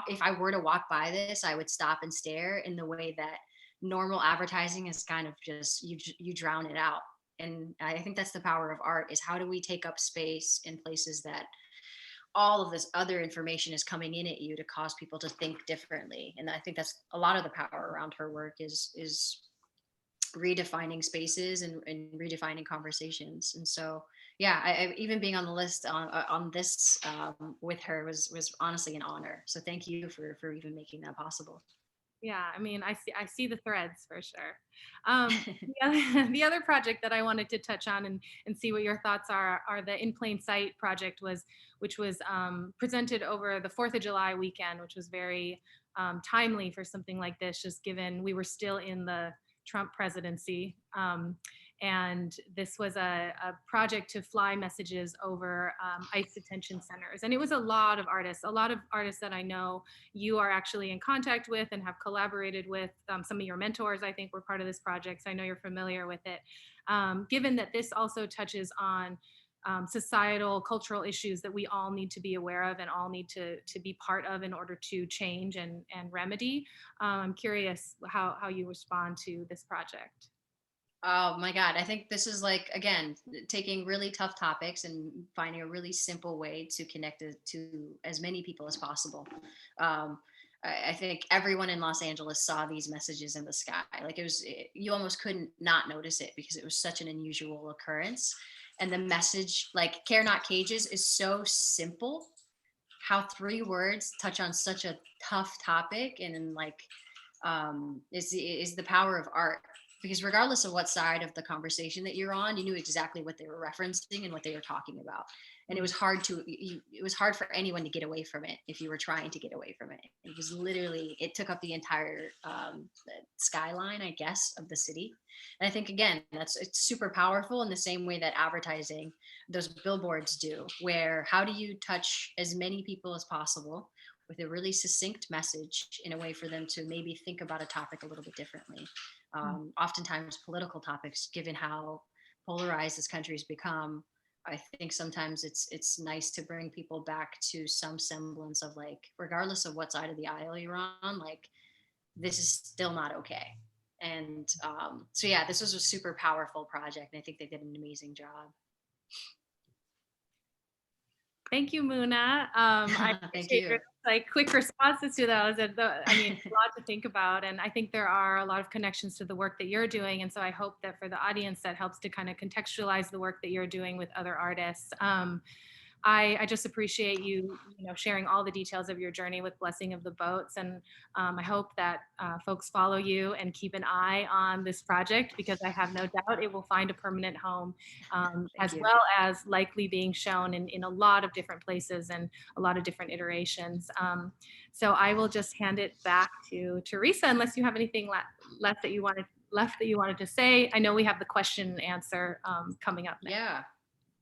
if I were to walk by this, I would stop and stare in the way that normal advertising is kind of just, you drown it out. And I think that's the power of art, is how do we take up space in places that all of this other information is coming in at you to cause people to think differently. And I think that's a lot of the power around her work, is redefining spaces and redefining conversations. And so, yeah, even being on the list on this with her was honestly an honor. So thank you for even making that possible.
Yeah, I mean, I see the threads for sure. The other project that I wanted to touch on and see what your thoughts are the In Plain Sight project, which was presented over the 4th of July weekend, which was very timely for something like this, just given we were still in the Trump presidency. And this was a project to fly messages over ICE detention centers. And it was a lot of artists that I know you are actually in contact with and have collaborated with. Some of your mentors, I think, were part of this project, so I know you're familiar with it. Given that this also touches on societal, cultural issues that we all need to be aware of and all need to be part of in order to change and remedy. I'm curious how you respond to this project.
Oh my God. I think this is like, again, taking really tough topics and finding a really simple way to connect it to as many people as possible. I think everyone in Los Angeles saw these messages in the sky. Like, you almost couldn't not notice it because it was such an unusual occurrence. And the message, like Care Not Cages, is so simple. How 3 words touch on such a tough topic, and like, is the power of art, because regardless of what side of the conversation that you're on, you knew exactly what they were referencing and what they were talking about. And it was hard for anyone to get away from it if you were trying to get away from it. It was literally, it took up the entire skyline, I guess, of the city. And I think, again, it's super powerful in the same way that advertising, those billboards do, where how do you touch as many people as possible with a really succinct message in a way for them to maybe think about a topic a little bit differently. Oftentimes political topics, given how polarized this country's become, I think sometimes it's nice to bring people back to some semblance of, like, regardless of what side of the aisle you're on, like, this is still not okay. And so yeah, this was a super powerful project, and I think they did an amazing job.
Thank you, Muna. I
Thank
appreciate
you.
your quick responses to those. And I mean, a lot to think about. And I think there are a lot of connections to the work that you're doing. And so I hope that for the audience, that helps to kind of contextualize the work that you're doing with other artists. I just appreciate you sharing all the details of your journey with Blessing of the Boats. And I hope that folks follow you and keep an eye on this project, because I have no doubt it will find a permanent home, as
you.
well as likely being shown in a lot of different places and a lot of different iterations. So I will just hand it back to Teresa, unless you have anything left that you wanted to say. I know we have the question and answer coming up next.
Yeah.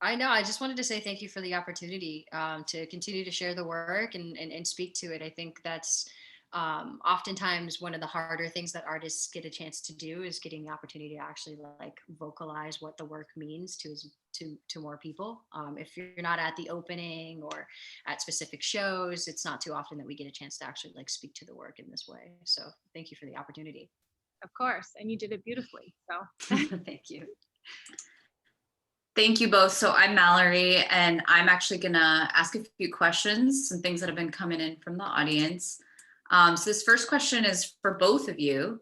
I know. I just wanted to say thank you for the opportunity to continue to share the work and speak to it. I think that's oftentimes one of the harder things that artists get a chance to do, is getting the opportunity to actually, like, vocalize what the work means to more people. If you're not at the opening or at specific shows, it's not too often that we get a chance to actually, like, speak to the work in this way. So thank you for the opportunity.
Of course, and you did it beautifully. So
Thank you.
Thank you both. So I'm Mallory, and I'm actually gonna ask a few questions, some things that have been coming in from the audience. So this first question is for both of you.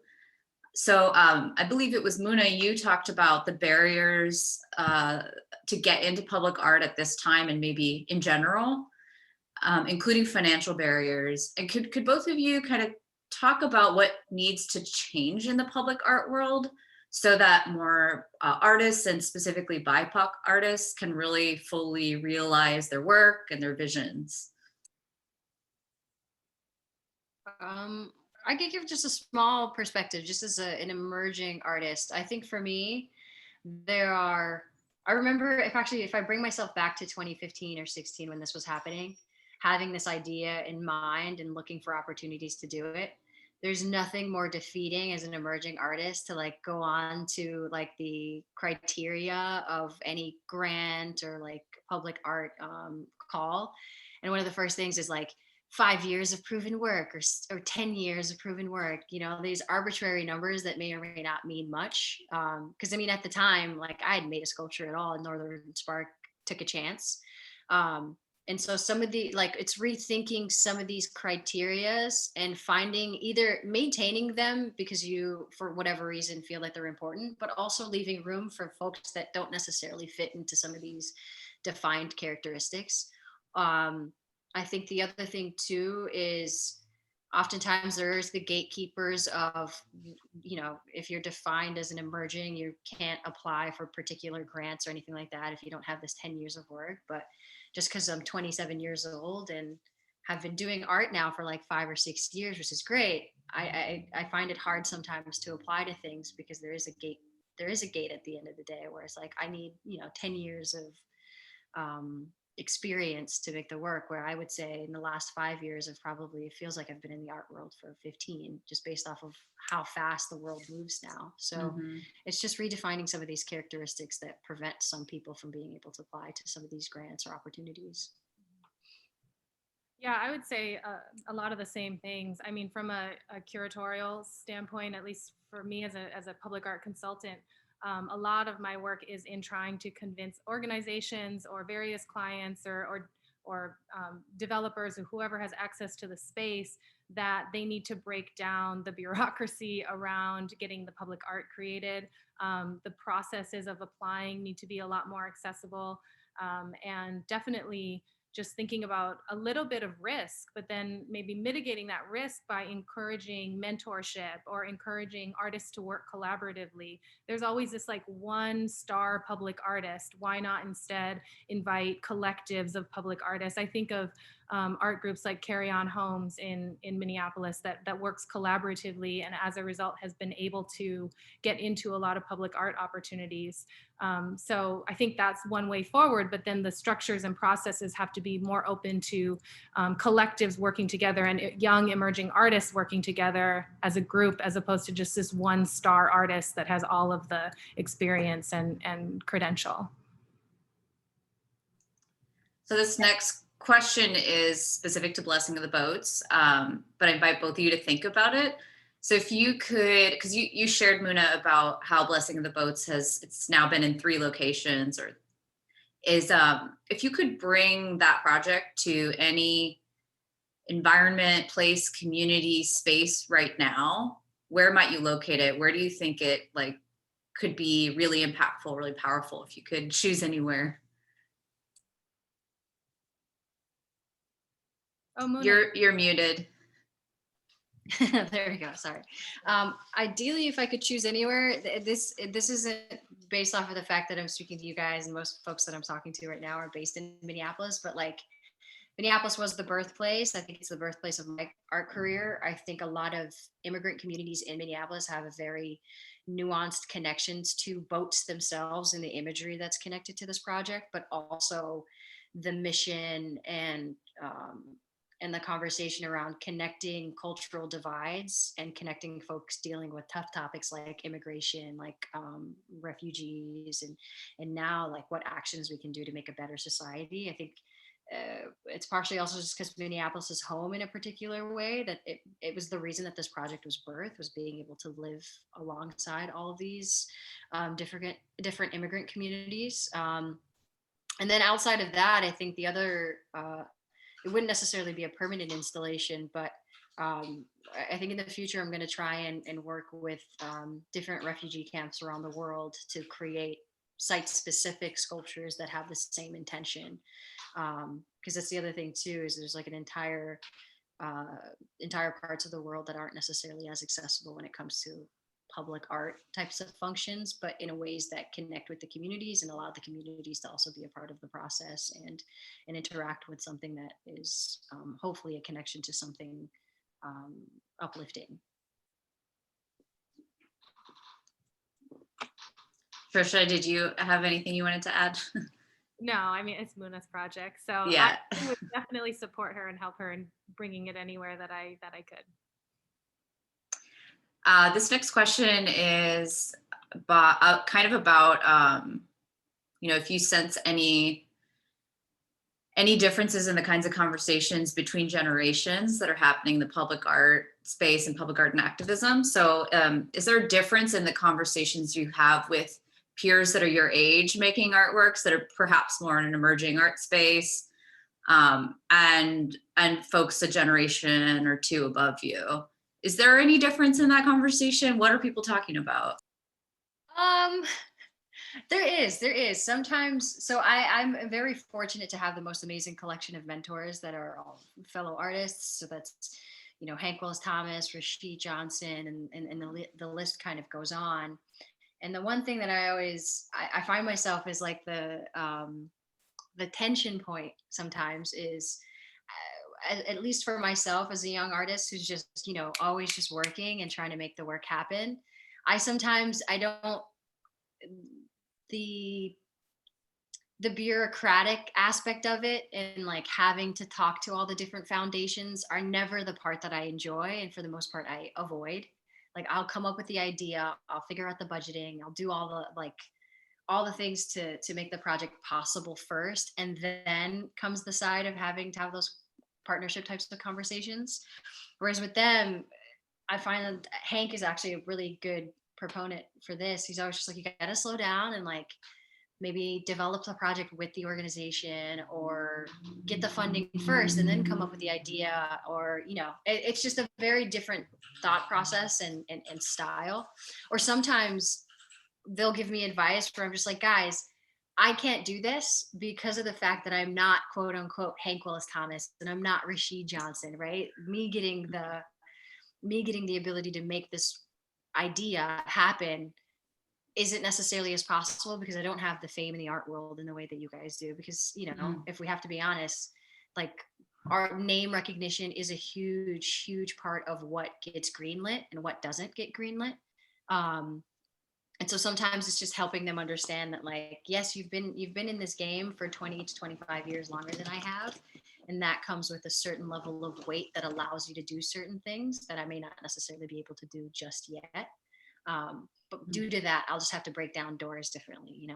So I believe it was Muna, you talked about the barriers to get into public art at this time, and maybe in general, including financial barriers. And could both of you kind of talk about what needs to change in the public art world so that more artists, and specifically BIPOC artists, can really fully realize their work and their visions?
I could give just a small perspective, just as an emerging artist. I think for me, I remember, if I bring myself back to 2015 or 16 when this was happening, having this idea in mind and looking for opportunities to do it, there's nothing more defeating as an emerging artist to like go on to like the criteria of any grant or like public art call. And one of the first things is like 5 years of proven work or 10 years of proven work, you know, these arbitrary numbers that may or may not mean much. Because I mean, at the time, like I had made a sculpture at all, and Northern Spark took a chance. And so some of the, like, it's rethinking some of these criterias and finding, either maintaining them because you, for whatever reason, feel like they're important, but also leaving room for folks that don't necessarily fit into some of these defined characteristics. I think the other thing too is oftentimes there's the gatekeepers of, you know, if you're defined as an emerging, you can't apply for particular grants or anything like that if you don't have this 10 years of work. But just because I'm 27 years old and have been doing art now for like 5 or 6 years, which is great, I find it hard sometimes to apply to things because there is a gate. There is a gate at the end of the day where it's like I need, you know, 10 years of experience to make the work, where I would say in the last 5 years of probably, it feels like I've been in the art world for 15, just based off of how fast the world moves now. So it's just redefining some of these characteristics that prevent some people from being able to apply to some of these grants or opportunities.
Yeah, I would say a lot of the same things. I mean, from a curatorial standpoint, at least for me as a public art consultant, a lot of my work is in trying to convince organizations or various clients or developers or whoever has access to the space that they need to break down the bureaucracy around getting the public art created. The processes of applying need to be a lot more accessible, and definitely just thinking about a little bit of risk, but then maybe mitigating that risk by encouraging mentorship or encouraging artists to work collaboratively. There's always this like one star public artist. Why not instead invite collectives of public artists? I think of art groups like Carry On Homes in Minneapolis that works collaboratively, and as a result has been able to get into a lot of public art opportunities. So I think that's one way forward, but then the structures and processes have to be more open to collectives working together and young emerging artists working together as a group, as opposed to just this one star artist that has all of the experience and credential.
So this next question is specific to Blessing of the Boats, but I invite both of you to think about it. So if you could, because you shared, Muna, about how Blessing of the Boats it's now been in 3 locations, or is, if you could bring that project to any environment, place, community, space right now, where might you locate it? Where do you think it like could be really impactful, really powerful if you could choose anywhere?
Oh, Muna.
You're muted.
There we go. Sorry. Ideally, if I could choose anywhere, this isn't based off of the fact that I'm speaking to you guys, and most folks that I'm talking to right now are based in Minneapolis, but like Minneapolis was the birthplace. I think it's the birthplace of my art career. I think a lot of immigrant communities in Minneapolis have a very nuanced connections to boats themselves and the imagery that's connected to this project, but also the mission and the conversation around connecting cultural divides and connecting folks dealing with tough topics like immigration, like refugees, and now like what actions we can do to make a better society. I think it's partially also just because Minneapolis is home in a particular way, that it was the reason that this project was birthed, was being able to live alongside all of these different immigrant communities. And then outside of that, I think the other, it wouldn't necessarily be a permanent installation, but I think in the future, I'm going to try and work with different refugee camps around the world to create site-specific sculptures that have the same intention. Because that's the other thing too, is there's like an entire parts of the world that aren't necessarily as accessible when it comes to public art types of functions, but in a ways that connect with the communities and allow the communities to also be a part of the process and interact with something that is hopefully a connection to something uplifting.
Tricia, did you have anything you wanted to add?
No, I mean, it's Muna's project, so
Yeah.
I would definitely support her and help her in bringing it anywhere that I could.
This next question is about, if you sense any differences in the kinds of conversations between generations that are happening in the public art space and public art and activism. So is there a difference in the conversations you have with peers that are your age making artworks that are perhaps more in an emerging art space, and folks a generation or two above you? Is there any difference in that conversation? What are people talking about?
There is sometimes. So I'm very fortunate to have the most amazing collection of mentors that are all fellow artists. So that's, Hank Willis Thomas, Rashid Johnson, and the list kind of goes on. And the one thing that I find myself is like the tension point sometimes is, at least for myself as a young artist who's just, always just working and trying to make the work happen. I don't, the bureaucratic aspect of it and like having to talk to all the different foundations are never the part that I enjoy. And for the most part, I avoid. Like, I'll come up with the idea, I'll figure out the budgeting, I'll do all the things to make the project possible first. And then comes the side of having to have those partnership types of conversations. Whereas with them, I find that Hank is actually a really good proponent for this. He's always just like, you gotta slow down and like maybe develop the project with the organization or get the funding first and then come up with the idea, or it's just a very different thought process and style. Or sometimes they'll give me advice where I'm just like, guys, I can't do this because of the fact that I'm not quote unquote Hank Willis Thomas and I'm not Rashid Johnson, right? Me getting the ability to make this idea happen isn't necessarily as possible because I don't have the fame in the art world in the way that you guys do. Because, if we have to be honest, like, our name recognition is a huge, huge part of what gets greenlit and what doesn't get greenlit. And so sometimes it's just helping them understand that, like, yes, you've been in this game for 20 to 25 years longer than I have. And that comes with a certain level of weight that allows you to do certain things that I may not necessarily be able to do just yet. But due to that, I'll just have to break down doors differently,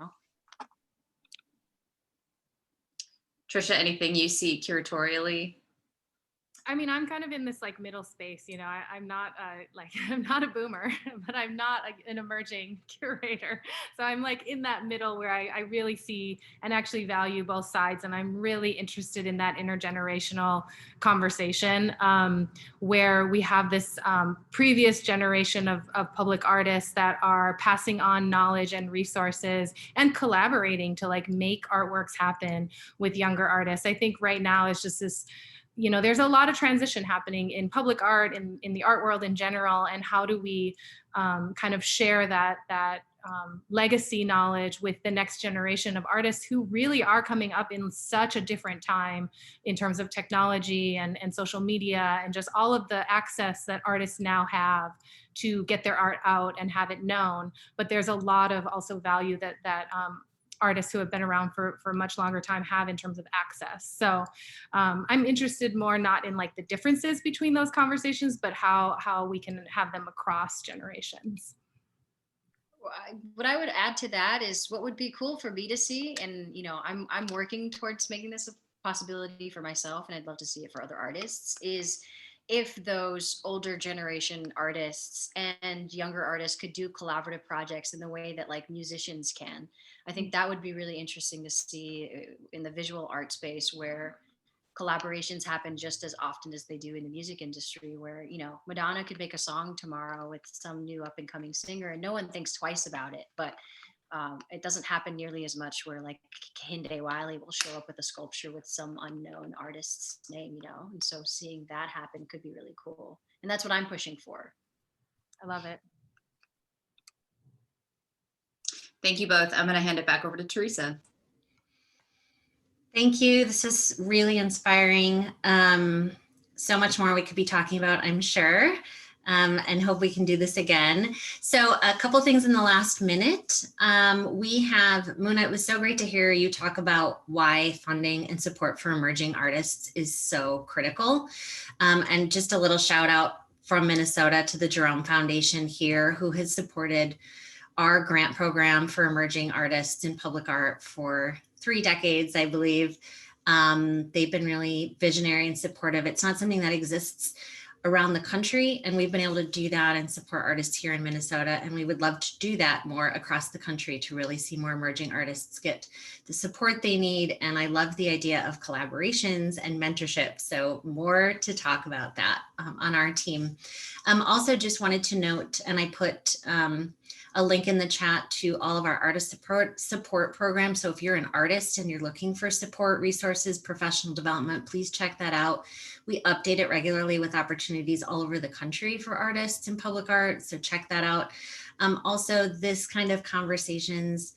Tricia, anything you see curatorially?
I mean, I'm kind of in this like middle space, I'm not I'm not a boomer, but I'm not an emerging curator. So I'm like in that middle where I really see and actually value both sides. And I'm really interested in that intergenerational conversation, where we have this previous generation of public artists that are passing on knowledge and resources and collaborating to like make artworks happen with younger artists. I think right now it's just this, there's a lot of transition happening in public art and in the art world in general. And how do we kind of share that legacy knowledge with the next generation of artists who really are coming up in such a different time in terms of technology and social media and just all of the access that artists now have to get their art out and have it known. But there's a lot of also value that artists who have been around for a much longer time have in terms of access. So I'm interested more not in like the differences between those conversations, but how we can have them across generations.
What I would add to that is what would be cool for me to see, and I'm working towards making this a possibility for myself, and I'd love to see it for other artists, is if those older generation artists and younger artists could do collaborative projects in the way that like musicians can. I think that would be really interesting to see in the visual art space, where collaborations happen just as often as they do in the music industry, where Madonna could make a song tomorrow with some new up and coming singer and no one thinks twice about it. But it doesn't happen nearly as much where like Kehinde Wiley will show up with a sculpture with some unknown artist's name, and so seeing that happen could be really cool. And that's what I'm pushing for.
I love it.
Thank you both. I'm going to hand it back over to Teresa.
Thank you. This is really inspiring. So much more we could be talking about, I'm sure, and hope we can do this again. So a couple things in the last minute. We have, Muna, it was so great to hear you talk about why funding and support for emerging artists is so critical. And just a little shout out from Minnesota to the Jerome Foundation here, who has supported our grant program for emerging artists in public art for 3 decades, I believe. They've been really visionary and supportive. It's not something that exists around the country, and we've been able to do that and support artists here in Minnesota. And we would love to do that more across the country to really see more emerging artists get the support they need. And I love the idea of collaborations and mentorship. So more to talk about that on our team. Also just wanted to note, and I put a link in the chat to all of our artist support programs. So if you're an artist and you're looking for support, resources, professional development, please check that out. We update it regularly with opportunities all over the country for artists in public art. So check that out. Also, this kind of conversations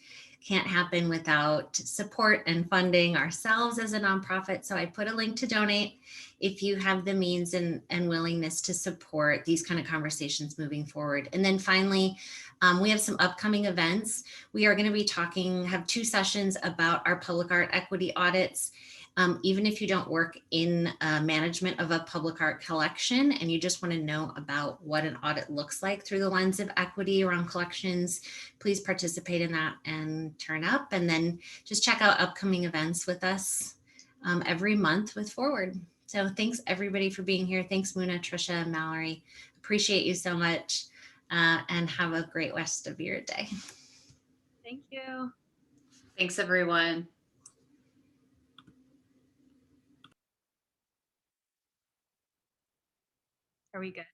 can't happen without support and funding ourselves as a nonprofit. So I put a link to donate if you have the means and willingness to support these kind of conversations moving forward. And then finally, we have some upcoming events. We are going to be have 2 sessions about our public art equity audits. Even if you don't work in management of a public art collection and you just want to know about what an audit looks like through the lens of equity around collections, please participate in that and turn up. And then just check out upcoming events with us every month with Forward. So thanks everybody for being here. Thanks Muna, Tricia, and Mallory. Appreciate you so much, and have a great rest of your day.
Thank you.
Thanks, everyone.
Are we good?